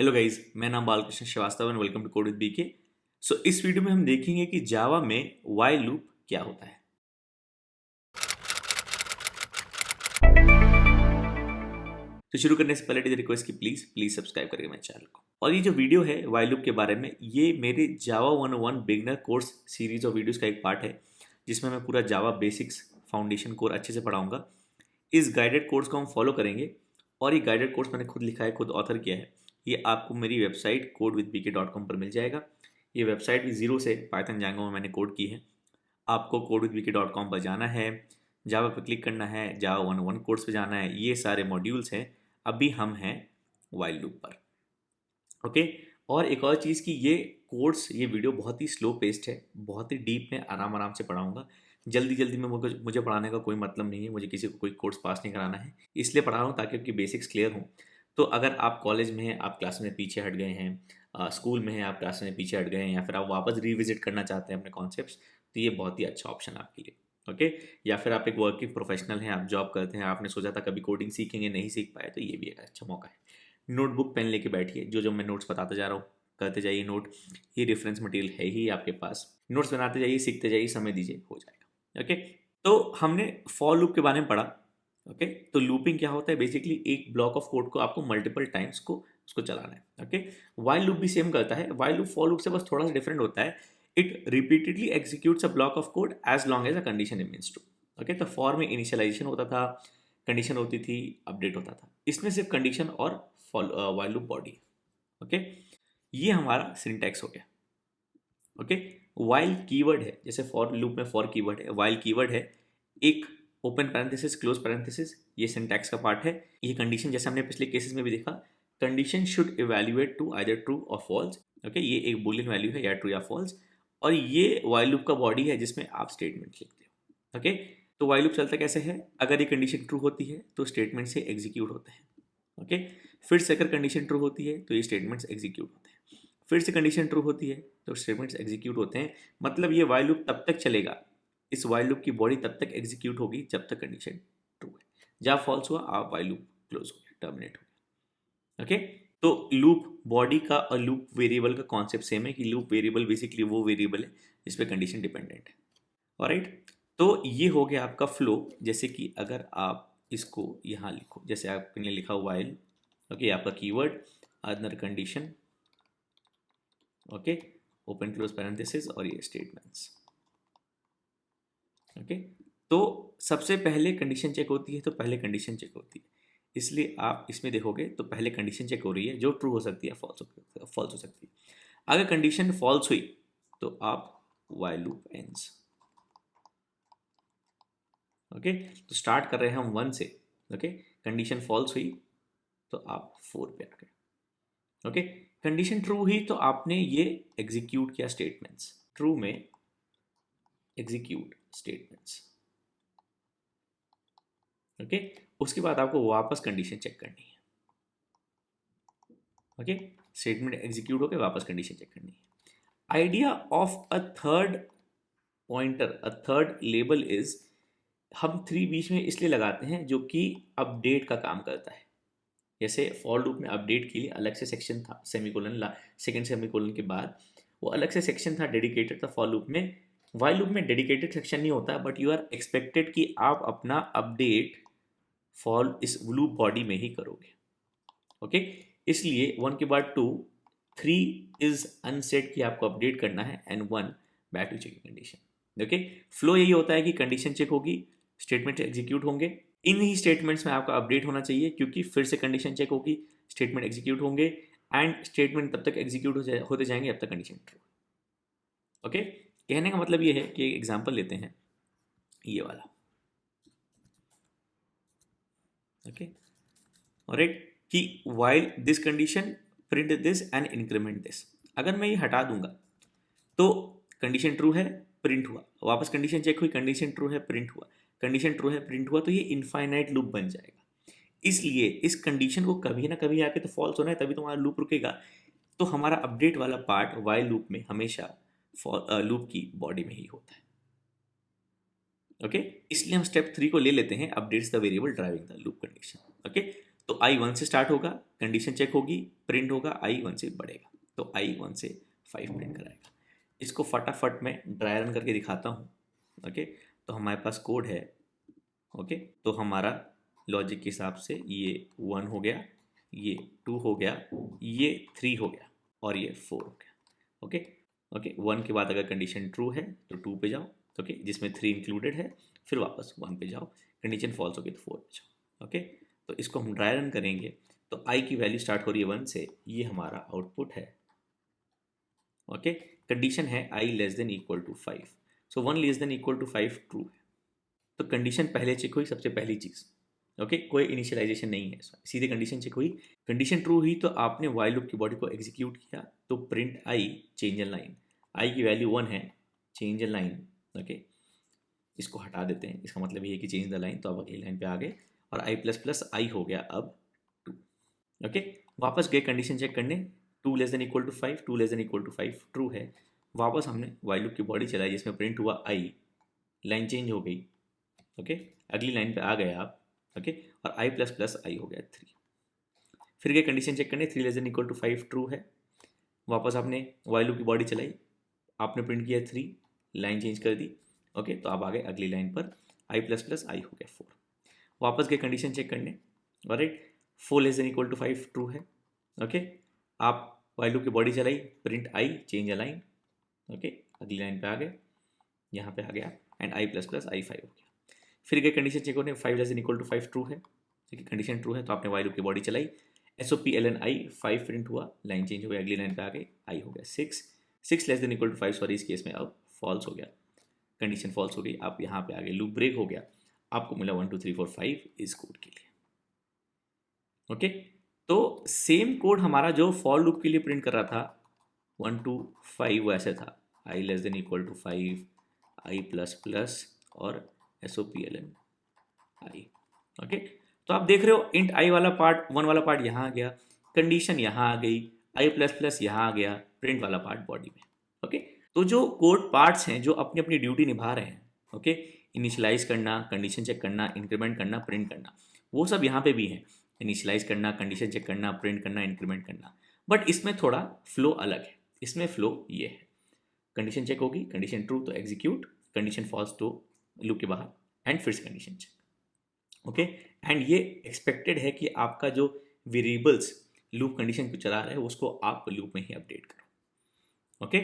Hello guys, मैं नाम Balkrishna Srivastava and welcome to code with BK. So इस वीडियो में हम देखेंगे कि जावा में व्हाइल लूप क्या होता है। तो शुरू करने से पहले रिक्वेस्ट की प्लीज सब्सक्राइब करिए मेरे चैनल को। और ये जो वीडियो है व्हाइल लूप के बारे में, ये मेरे जावा 101 beginner course series of videos का एक पार्ट है, जिसमें मैं पूरा जावा बेसिक्स फाउंडेशन कोर अच्छे से पढ़ाऊंगा। इस गाइडेड कोर्स को हम फॉलो करेंगे और ये गाइडेड कोर्स मैंने खुद लिखा है, खुद ऑथर किया है। ये आपको मेरी वेबसाइट codewithbk.com पर मिल जाएगा। ये वेबसाइट भी जीरो से पाइथन जांगो में मैंने कोड की है। आपको codewithbk.com पर जाना है, जावा पर क्लिक करना है, जावा 101 कोर्स पर जाना है। ये सारे मॉड्यूल्स हैं। अभी हम हैं व्हाइल लूप पर। ओके। और एक और चीज़ कि ये कोर्स, ये वीडियो बहुत ही स्लो पेस्ड है, बहुत ही डीप में आराम आराम से पढ़ाऊंगा। जल्दी जल्दी में मुझे पढ़ाने का कोई मतलब नहीं है, मुझे किसी को कोई कोर्स पास नहीं कराना है, इसलिए पढ़ा रहा हूँ ताकि आपकी बेसिक्स क्लियर हों। तो अगर आप कॉलेज में हैं, आप क्लास में पीछे हट गए हैं, स्कूल में हैं, आप क्लास में पीछे हट गए हैं, या फिर आप वापस रिविजिट करना चाहते हैं अपने कॉन्सेप्ट्स, तो ये बहुत ही अच्छा ऑप्शन है आपके लिए। ओके। या फिर आप एक वर्किंग प्रोफेशनल हैं, आप जॉब करते हैं, आपने सोचा था कभी कोडिंग सीखेंगे, नहीं सीख पाए, तो ये भी एक अच्छा मौका है। नोटबुक पेन लेके बैठिए, जो मैं नोट्स बताता जा रहा हूँ करते जाइए नोट। ये रेफरेंस मटेरियल है ही आपके पास, नोट्स बनाते जाइए, सीखते जाइए, समय दीजिए, हो जाएगा। ओके। तो हमने फॉर लूप के बारे में पढ़ा। ओके। तो लूपिंग क्या होता है? बेसिकली एक ब्लॉक ऑफ कोड को आपको मल्टीपल टाइम्स को उसको चलाना है। ओके। व्हाइल लूप भी सेम करता है। व्हाइल लूप फॉर लूप से बस थोड़ा सा डिफरेंट होता है। It repeatedly executes a block of code as long as a condition remains true. Okay. तो फॉर में इनिशियलाइजेशन होता था, कंडीशन होती थी, अपडेट होता था। इसमें सिर्फ कंडीशन और व्हाइल लूप बॉडी। ओके। ये हमारा सिंटैक्स हो गया। ओके। व्हाइल कीवर्ड है, जैसे फॉर लूप में फॉर कीवर्ड है, व्हाइल कीवर्ड है। एक ओपन पैरेंथेसिस, क्लोज पैरेंथेसिस, ये सिंटैक्स का पार्ट है। ये कंडीशन, जैसे हमने पिछले केसेस में भी देखा, condition should evaluate to either true or false. Okay. ये एक बुलियन वैल्यू है, या ट्रू या फॉल्स। और ये व्हाइल लूप का बॉडी है, जिसमें आप स्टेटमेंट लिखते हो। ओके। तो व्हाइल लूप चलता कैसे है? अगर ये कंडीशन ट्रू होती है तो स्टेटमेंट से एग्जीक्यूट होते हैं। ओके। फिर से अगर कंडीशन ट्रू होती है तो ये स्टेटमेंट्स एग्जीक्यूट होते हैं। फिर से कंडीशन ट्रू होती है तो स्टेटमेंट्स एग्जीक्यूट होते हैं। मतलब ये व्हाइल लूप तब तक चलेगा, इस व्हाइल लूप की बॉडी तब तक एग्जीक्यूट होगी जब तक कंडीशन ट्रू है। जब फॉल्स हुआ, आप व्हाइल लूप क्लोज हो गया, टर्मिनेट हो गया। ओके। तो लूप बॉडी का और लूप वेरिएबल का कॉन्सेप्ट सेम है कि लूप वेरिएबल बेसिकली वो वेरिएबल है जिस पे कंडीशन डिपेंडेंट है। ऑलराइट। तो ये हो गया आपका फ्लो। जैसे कि अगर आप इसको यहाँ लिखो, जैसे आपने लिखा व्हाइल, ओके, आपका keyword, other condition, okay, open close parenthesis, और ये स्टेटमेंट्स। ओके। तो सबसे पहले कंडीशन चेक होती है, तो पहले कंडीशन चेक होती है, इसलिए आप इसमें देखोगे तो पहले कंडीशन चेक हो रही है, जो ट्रू हो सकती है, फॉल्स हो सकती है। अगर कंडीशन फॉल्स हुई तो आप व्हाइल लूप एंड्स। ओके। तो स्टार्ट कर रहे हैं हम 1 से। ओके। कंडीशन फॉल्स हुई तो आप 4 पे आ गए। ओके। कंडीशन ट्रू हुई तो आपने ये एग्जीक्यूट किया स्टेटमेंट्स, ट्रू में एग्जीक्यूट स्टेटमेंट्स। ओके। उसके बाद आपको वापस कंडीशन चेक करनी है। ओके। स्टेटमेंट एग्जीक्यूट होकर वापस कंडीशन चेक करनी है। Idea of a third pointer, a third label is, हम 3 बीच में इसलिए लगाते हैं जो कि अपडेट का काम करता है। जैसे फॉर लूप में अपडेट के लिए अलग से सेक्शन था, सेमीकोलन, सेकंड सेमीकोलन के बाद वो अलग से सेक्शन था, डेडिकेटेड था। फॉर लूप में, व्हाइल लूप में डेडिकेटेड सेक्शन नहीं होता, बट यू आर एक्सपेक्टेड कि आप अपना अपडेट फॉर इस लूप बॉडी में ही करोगे। ओके। इसलिए 1 के बाद 2, 3 इज अनसेट कि आपको अपडेट करना है, and 1 back to checking condition. Okay. Flow यही होता है कि कंडीशन चेक होगी, स्टेटमेंट एग्जीक्यूट होंगे, इन ही स्टेटमेंट्स में आपका अपडेट होना चाहिए, क्योंकि फिर से कंडीशन चेक होगी, स्टेटमेंट एग्जीक्यूट होंगे, एंड स्टेटमेंट तब तक एग्जीक्यूट होते जाएंगे जब तक कंडीशन ट्रू। ओके। कहने का मतलब ये है कि एक एग्जांपल लेते हैं, ये वाला। ओके। ऑलराइट, कि while this condition print this and increment this. अगर मैं ये हटा दूंगा तो कंडीशन ट्रू है, प्रिंट हुआ, वापस कंडीशन चेक हुई, कंडीशन ट्रू है, प्रिंट हुआ, कंडीशन ट्रू है, प्रिंट हुआ, तो ये इनफाइनाइट लूप बन जाएगा। इसलिए इस कंडीशन को कभी ना कभी आके तो फॉल्स होना है, तभी तुम्हारा लूप रुकेगा। तो हमारा अपडेट वाला पार्ट व्हाइल लूप में हमेशा लूप की बॉडी में ही होता है। ओके। इसलिए हम स्टेप 3 को ले लेते हैं, updates the variable driving the loop condition. Okay. तो आई 1 से स्टार्ट होगा, कंडीशन चेक होगी, प्रिंट होगा, आई 1 से बढ़ेगा, तो आई 1 से 5 प्रिंट कराएगा। इसको फटाफट मैं ड्राई रन करके दिखाता हूँ। ओके, तो हमारे पास कोड है। ओके, तो हमारा लॉजिक के हिसाब से ये 1 हो गया, ये 2 हो गया, ये 3 हो गया और ये 4 हो गया। ओके ओके, 1 के बाद अगर कंडीशन ट्रू है तो 2 पे जाओ, ओके, जिसमें 3 इंक्लूडेड है, फिर वापस 1 पे जाओ, कंडीशन फॉल्स होगी तो 4 पे जाओ। ओके, तो इसको हम ड्राई रन करेंगे तो आई की वैल्यू स्टार्ट हो रही है 1 से, ये हमारा आउटपुट है। ओके, कंडीशन है I less than equal to 5, so 1 less than equal to 5 true है। तो कंडीशन पहले चेक हुई, सबसे पहली चीज़। ओके, कोई इनिशियलाइजेशन नहीं है, सीधे कंडीशन चेक हुई, कंडीशन ट्रू हुई तो आपने वाइल लूप की बॉडी को एग्जीक्यूट किया, तो print I change in line, I की वैल्यू 1 है, चेंज इन लाइन। ओके, इसको हटा देते हैं, इसका मतलब ये है कि चेंज द लाइन, तो अब अगली लाइन पे आ गए और आई प्लस प्लस आई हो गया अब 2। ओके, वापस गए कंडीशन चेक करने, 2 less than equal to 5, 2 less than equal to 5 true है, वापस हमने वाइल लूप की बॉडी चलाई जिसमें प्रिंट हुआ आई, लाइन चेंज हो गई। ओके, अगली लाइन पे आ गए आप। ओके, और आई प्लस प्लस आई हो गया 3। फिर गए कंडीशन चेक करने, 3 less than equal to 5 true है, वापस आपने वाइल लूप की बॉडी चलाई, आपने प्रिंट किया 3, लाइन चेंज कर दी। ओके, तो आप आ गए अगली लाइन पर, आई प्लस प्लस आई हो गया 4, वापस गए कंडीशन चेक करने, alright, 4 less than equal to 5 true है। ओके, आप वाइल लूप की बॉडी चलाई, print I, change a line. Okay, अगली लाइन पे आ गए, यहाँ पे आ गया and I plus plus I 5 हो गया। फिर गए कंडीशन चेक होने, 5 less than equal to 5 true है, ठीक है, कंडीशन ट्रू है तो आपने वाइल लूप की बॉडी चलाई, SOPLN आई 5 प्रिंट हुआ, लाइन चेंज हो गया, अगली लाइन पे आ गई, आई हो गया 6, 6 less than equal to 5, sorry इस केस में अब फॉल्स हो गया, कंडीशन फॉल्स हो गई, आप यहाँ पे आ गए, लूप ब्रेक हो गया, आपको मिला 1 2 3 4 5 इस कोड के लिए। ओके, तो सेम कोड हमारा जो फॉर लूप के लिए प्रिंट कर रहा था 1 2 5 वैसे था, I less than equal to 5, I plus plus और SOPLN आई। ओके, तो आप देख रहे हो इंट आई वाला पार्ट, 1 वाला पार्ट यहाँ आ गया, कंडीशन यहाँ आ गई, आई प्लस प्लस यहाँ आ गया, प्रिंट वाला पार्ट बॉडी में। ओके, तो जो कोड पार्ट्स हैं जो अपनी अपनी ड्यूटी निभा रहे हैं, ओके, इनिशियलाइज करना, कंडीशन चेक करना, इंक्रीमेंट करना, प्रिंट करना, वो सब यहाँ पे भी है, इनिशियलाइज करना, कंडीशन चेक करना, प्रिंट करना, इंक्रीमेंट करना, बट इसमें थोड़ा फ्लो अलग है। इसमें फ्लो ये है, कंडीशन चेक होगी, कंडीशन ट्रू तो एग्जीक्यूट, कंडीशन फॉल्स तो लूप के बाहर एंड फिर से कंडीशन चेक। ओके, एंड ये एक्सपेक्टेड है कि आपका जो वेरिएबल्स लूप कंडीशन को चला रहे हैं उसको आप लूप में ही अपडेट करो। ओके,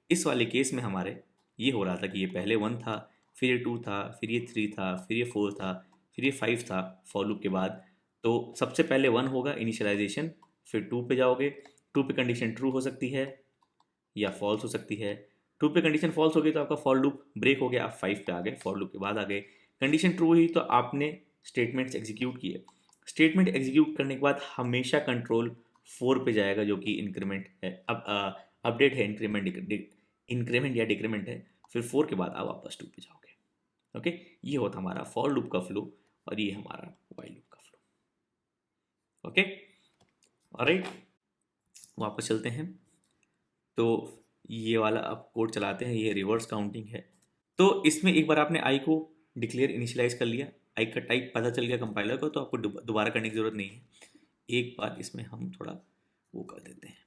इस वाले केस में हमारे ये हो रहा था कि ये पहले 1 था, फिर ये 2 था, फिर ये 3 था, फिर ये 4 था, फिर ये 5 था फॉर लूप के बाद, तो सबसे पहले 1 होगा इनिशियलाइजेशन, फिर 2 पे जाओगे, 2 पे कंडीशन ट्रू हो सकती है या फॉल्स हो सकती है, 2 पे कंडीशन फॉल्स हो गई तो आपका फॉर लूप ब्रेक हो गया, आप 5 पे आ गए, फॉर लूप के बाद आ गए, कंडीशन ट्रू हुई तो आपने स्टेटमेंट्स एग्जीक्यूट किए, स्टेटमेंट एग्जीक्यूट करने के बाद हमेशा कंट्रोल 4 पे जाएगा जो कि इंक्रीमेंट है, अब अपडेट है, इंक्रीमेंट या डिक्रीमेंट है, फिर 4 के बाद आप वापस 2 पे जाओगे। ओके, ये होता हमारा फॉर लूप का फ्लो और ये हमारा वाइल लूप का फ्लो। ओके, ऑलराइट, वापस चलते हैं, तो ये वाला अब कोड चलाते हैं, ये रिवर्स काउंटिंग है। तो इसमें एक बार आपने आई को डिक्लेयर इनिशियलाइज कर लिया, आई का टाइप पता चल गया कंपाइलर को, तो आपको दोबारा करने की ज़रूरत नहीं है। एक बार इसमें हम थोड़ा वो कर देते हैं,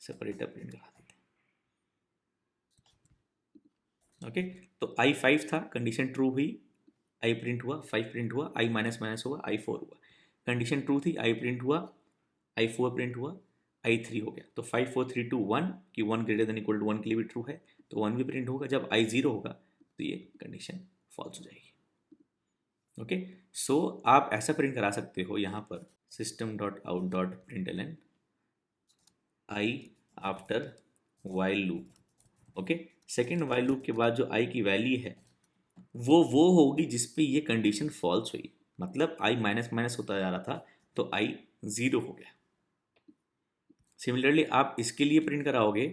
सेपरेटर प्रिंट करा देते हैं। ओके, तो आई 5 था, कंडीशन ट्रू हुई, आई प्रिंट हुआ, 5 प्रिंट हुआ, आई माइनस माइनस हुआ, आई 4 हुआ, कंडीशन ट्रू थी, आई प्रिंट हुआ, आई 4 प्रिंट हुआ, आई 3 हो गया, तो 5 4 3 2 1 कि 1 ग्रेटर देन इक्वल टू 1 के लिए भी ट्रू है, तो 1 भी प्रिंट होगा। जब आई 0 होगा तो ये कंडीशन फॉल्स हो जाएगी। ओके, सो आप ऐसा प्रिंट करा सकते हो यहाँ पर system.out.println I after while loop. Okay, second while loop के बाद जो आई की वैल्यू है वो होगी जिस पे ये कंडीशन फॉल्स हुई, मतलब आई माइनस माइनस होता जा रहा था तो आई 0 हो गया। सिमिलरली आप इसके लिए प्रिंट कराओगे,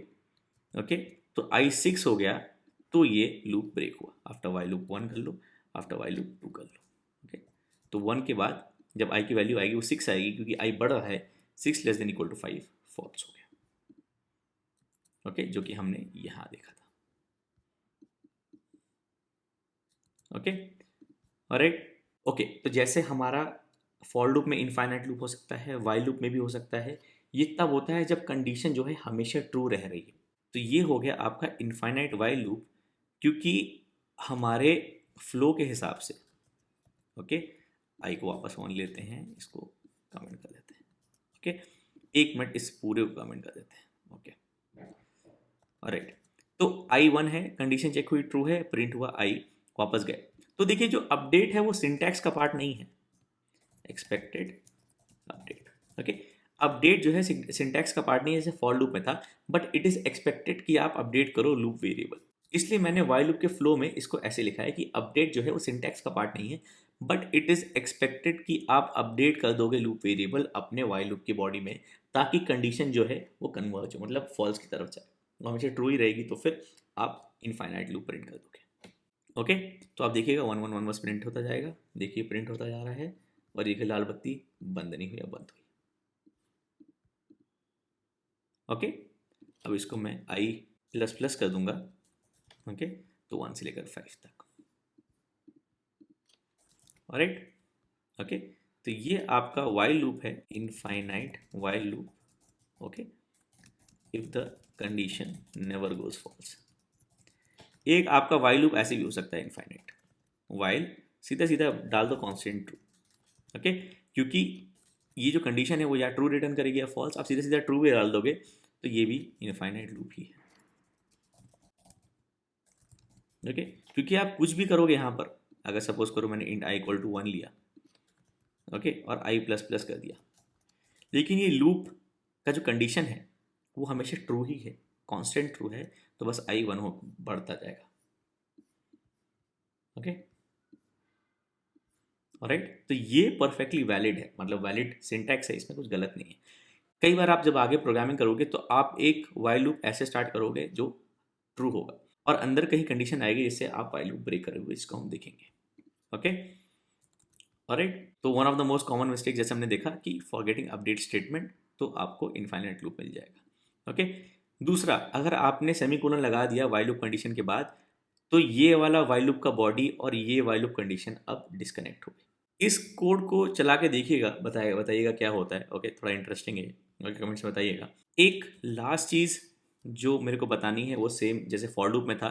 ओके, तो आई 6 हो गया तो ये लूप ब्रेक हुआ, आफ्टर वाइल लूप 1 कर लो, आफ्टर वाइल लूप 2 कर लो। ओके, तो 1 के बाद जब आई की वैल्यू आएगी वो 6 आएगी, क्योंकि आई बढ़ रहा है, 6 less than equal to 5 false हो गया। ओके, जो कि हमने यहाँ देखा था। ओके, ऑलराइट, ओके, तो जैसे हमारा फॉर लूप में इनफाइनाइट लूप हो सकता है, वाइल लूप में भी हो सकता है। ये तब होता है जब कंडीशन जो है हमेशा ट्रू रह रही है। तो ये हो गया आपका इनफाइनाइट वाइल लूप, क्योंकि हमारे फ्लो के हिसाब से। ओके, आई को वापस ऑन लेते हैं, इसको कमेंट कर देते हैं। ओके, 1 मिनट इस पूरे को कमेंट कर देते हैं। Okay, alright. तो I1 है, कंडीशन चेक हुई, ट्रू है, प्रिंट हुआ I, वापस गए। तो देखिए जो अपडेट है वो सिंटैक्स का पार्ट नहीं है, एक्सपेक्टेड अपडेट। ओके, अपडेट जो है सिंटैक्स का पार्ट नहीं है, जैसे फॉर लूप में था, बट इट इज एक्सपेक्टेड कि आप अपडेट करो लूप वेरिएबल। इसलिए मैंने वाइल लूप के फ्लो में इसको ऐसे लिखा है कि अपडेट जो है वो सिंटैक्स का पार्ट नहीं है, बट इट इज एक्सपेक्टेड कि आप अपडेट कर दोगे लूप वेरिएबल अपने वाइल लूप की बॉडी में, ताकि कंडीशन जो है वो कन्वर्ज हो, मतलब फॉल्स की तरफ जाए, वो हमेशा ट्रू ही रहेगी, तो फिर आप इनफाइनाइट लूप प्रिंट कर दोगे। ओके, तो आप देखिएगा 1 1 1 बस प्रिंट होता जाएगा, देखिए प्रिंट होता जा रहा है, और ये लाल बत्ती बंद नहीं हुई, अब बंद हुई। ओके, अब इसको मैं I++ कर दूंगा। ओके, तो 1 से लेकर 5 तक। ऑलराइट। ओके, तो ये आपका वाइल लूप है, infinite while loop. Okay, if the condition never goes false. एक आपका वाइल लूप ऐसे भी हो सकता है, इनफाइनाइट वाइल, सीधा सीधा डाल दो कांस्टेंट ट्रू। ओके, क्योंकि ये जो कंडीशन है वो या ट्रू रिटर्न करेगी या फॉल्स, आप सीधा सीधा ट्रू भी डाल दोगे, तो ये भी इनफाइनाइट लूप ही है। ओके, क्योंकि आप कुछ भी करोगे यहाँ पर, अगर सपोज करो मैंने इंट I=1 लिया, ओके, और I++ कर दिया, लेकिन ये लूप का जो कंडीशन है वो हमेशा ट्रू ही है, कांस्टेंट ट्रू है, तो बस I1 हो बढ़ता जाएगा। Okay, alright. तो ये परफेक्टली वैलिड है, मतलब वैलिड सिंटैक्स है, इसमें कुछ गलत नहीं है। कई बार आप जब आगे प्रोग्रामिंग करोगे तो आप एक वाइल लूप ऐसे स्टार्ट करोगे जो ट्रू होगा, और अंदर कहीं कंडीशन आएगी जिससे आप वाइल लूप ब्रेक करोगे, इसको हम देखेंगे। Okay, alright. तो one of the most common mistake जैसे हमने देखा कि फॉरगेटिंग अपडेट स्टेटमेंट, तो आपको इनफाइनाइट लूप मिल जाएगा। ओके, दूसरा, अगर आपने सेमीकोलन लगा दिया वाइल लूप कंडीशन के बाद, तो ये वाला वाइल लूप का बॉडी और ये वाइल लूप कंडीशन अब डिस्कनेक्ट हो गई। इस कोड को चला के देखिएगा, बताइएगा क्या होता है। ओके, थोड़ा इंटरेस्टिंग है, ओके, कमेंट्स में बताइएगा। एक लास्ट चीज़ जो मेरे को बतानी है वो सेम जैसे फॉर लूप में था,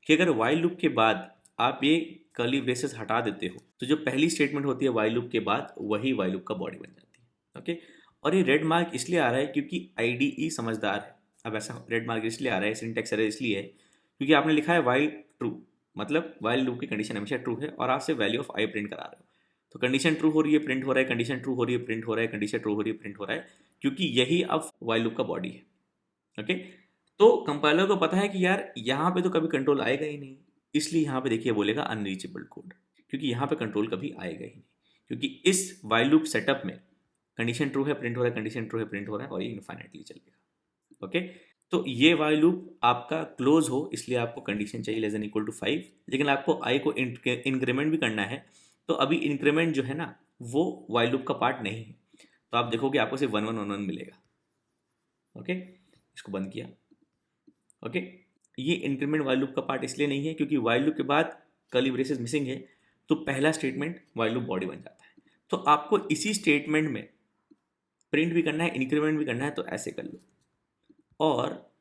कि अगर वाइल लूप के बाद आप ये कर्ली ब्रेसेस हटा देते हो, तो जो पहली स्टेटमेंट होती है वाइल लूप के बाद, वही वाइल लूप का बॉडी बन जाती है। ओके, और ये रेड मार्क इसलिए आ रहा है क्योंकि IDE समझदार है। अब ऐसा रेड मार्क इसलिए आ रहा है, सिंटैक्स एरर इसलिए है क्योंकि आपने लिखा है वाइल ट्रू, मतलब वाइल लूप की कंडीशन हमेशा ट्रू है, और आप सिर्फ वैल्यू ऑफ I प्रिंट करा रहे हो। तो कंडीशन ट्रू हो रही है, प्रिंट हो रहा है, कंडीशन ट्रू हो रही है, प्रिंट हो रहा है, कंडीशन ट्रू हो रही है, प्रिंट हो रहा है, क्योंकि यही अब वाइल लूप का बॉडी है। ओके, तो कंपाइलर को पता है कि यार यहाँ पे तो कभी कंट्रोल आएगा ही नहीं, इसलिए यहाँ पे देखिए बोलेगा अनरीचेबल कोड, क्योंकि यहाँ पे कंट्रोल कभी आएगा ही नहीं, क्योंकि इस वाइल लूप सेटअप में कंडीशन ट्रू है, प्रिंट हो रहा है, कंडीशन ट्रू है, प्रिंट हो रहा है, और ये इनफाइनाइटली चलेगा। ओके, तो ये वाइल लूप आपका क्लोज हो, इसलिए आपको कंडीशन चाहिए लेस देन इक्वल टू 5, लेकिन आपको I को इंक्रीमेंट भी करना है, तो अभी इंक्रीमेंट जो है ना वो वाइल लूप का पार्ट नहीं है, तो आप देखोगे आपको सिर्फ 1 1 1 1 मिलेगा। ओके, इसको बंद किया। ओके, ये इंक्रीमेंट वाइल लूप का पार्ट इसलिए नहीं है क्योंकि वाइल लूप के बाद कर्ली ब्रेसेस मिसिंग है, तो पहला स्टेटमेंट वाइल लूप बॉडी बन जाता है। तो आपको इसी स्टेटमेंट में प्रिंट भी करना है, इंक्रीमेंट भी करना है, तो ऐसे कर लो, और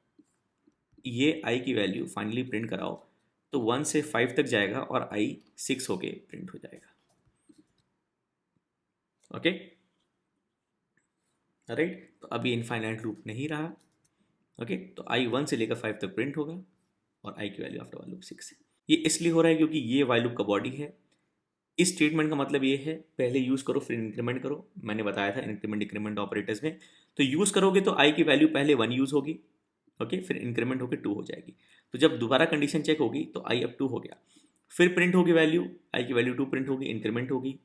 ये I की वैल्यू फाइनली प्रिंट कराओ, तो 1 से 5 तक जाएगा और I 6 होके प्रिंट हो जाएगा। Okay, right. तो अभी इनफाइनाइट लूप नहीं रहा। ओके, तो I 1 से लेकर 5 तक प्रिंट होगा, और I की वैल्यू आफ्टर वाइल लूप 6 है। ये इसलिए हो रहा है क्योंकि ये वाइल लूप का बॉडी है। इस स्टेटमेंट का मतलब ये है, पहले यूज़ करो फिर इंक्रीमेंट करो, मैंने बताया था इंक्रीमेंट डिक्रीमेंट ऑपरेटर्स में, तो यूज़ करोगे तो I की वैल्यू पहले 1 यूज़ होगी, ओके, फिर इंक्रीमेंट होकर 2 हो जाएगी, तो जब दोबारा कंडीशन चेक होगी तो I अब 2 हो गया, फिर प्रिंट होगी वैल्यू, I की वैल्यू 2 प्रिंट होगी, इंक्रीमेंट होगी,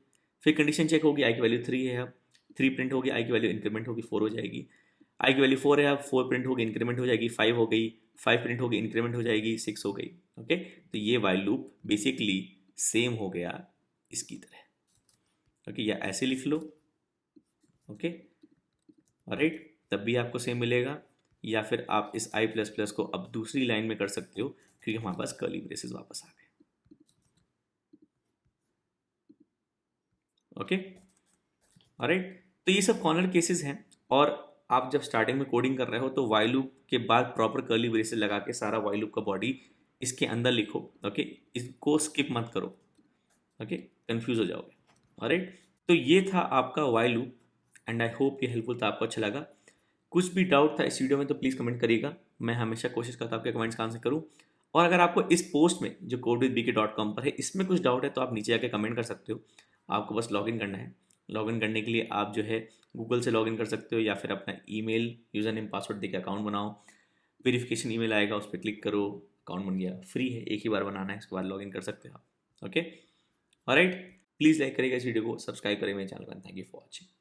फिर कंडीशन चेक होगी, I की वैल्यू 3 है, अब 3 प्रिंट होगी, I की वैल्यू इंक्रीमेंट होगी, 4 हो जाएगी, I की वैल्यू 4 है, अब 4 प्रिंट होगी, इंक्रीमेंट हो जाएगी, 5 हो गई, 5 प्रिंट होगी, इंक्रीमेंट हो जाएगी, 6 हो गई। ओके, तो ये वाइल लूप बेसिकली सेम हो गया इसकी तरह। ओके, या ऐसे लिख लो। ओके, ऑलराइट, तब भी आपको सेम मिलेगा, या फिर आप इस I++ को अब दूसरी लाइन में कर सकते हो, क्योंकि हमारे पास कर्ली ब्रेसेस वापस आ गए। Okay, alright. तो ये सब कॉर्नर केसेस हैं, और आप जब स्टार्टिंग में कोडिंग कर रहे हो तो वाई लूप के बाद प्रॉपर कर्ली ब्रेसेस लगा के सारा वाई लूप का बॉडी इसके अंदर लिखो। ओके, इसको स्किप मत करो। ओके, कंफ्यूज हो जाओगे। ऑलराइट, तो ये था आपका Y loop, and I hope ये हेल्पफुल था, आपको अच्छा लगा। कुछ भी डाउट था इस वीडियो में तो प्लीज़ कमेंट करिएगा, मैं हमेशा कोशिश करता हूँ आपके कमेंट्स का आंसर करूँ। और अगर आपको इस पोस्ट में जो codewithbk.com पर है इसमें कुछ डाउट है तो आप नीचे आके कमेंट कर सकते हो। आपको बस लॉगिन करना है। लॉगिन करने के लिए आप जो है गूगल से लॉगिन कर सकते हो, या फिर अपना ईमेल यूज़र नेम पासवर्ड देके अकाउंट बनाओ। वेरिफिकेशन ईमेल आएगा, उस पर क्लिक करो, अकाउंट बन गया। फ्री है, एक ही बार बनाना है, उसके बाद लॉगिन कर सकते हो आप। ओके, ऑलराइट, प्लीज़ लाइक करिएगा इस वीडियो को, सब्सक्राइब करिए मेरे चैनल को। Thank you for watching.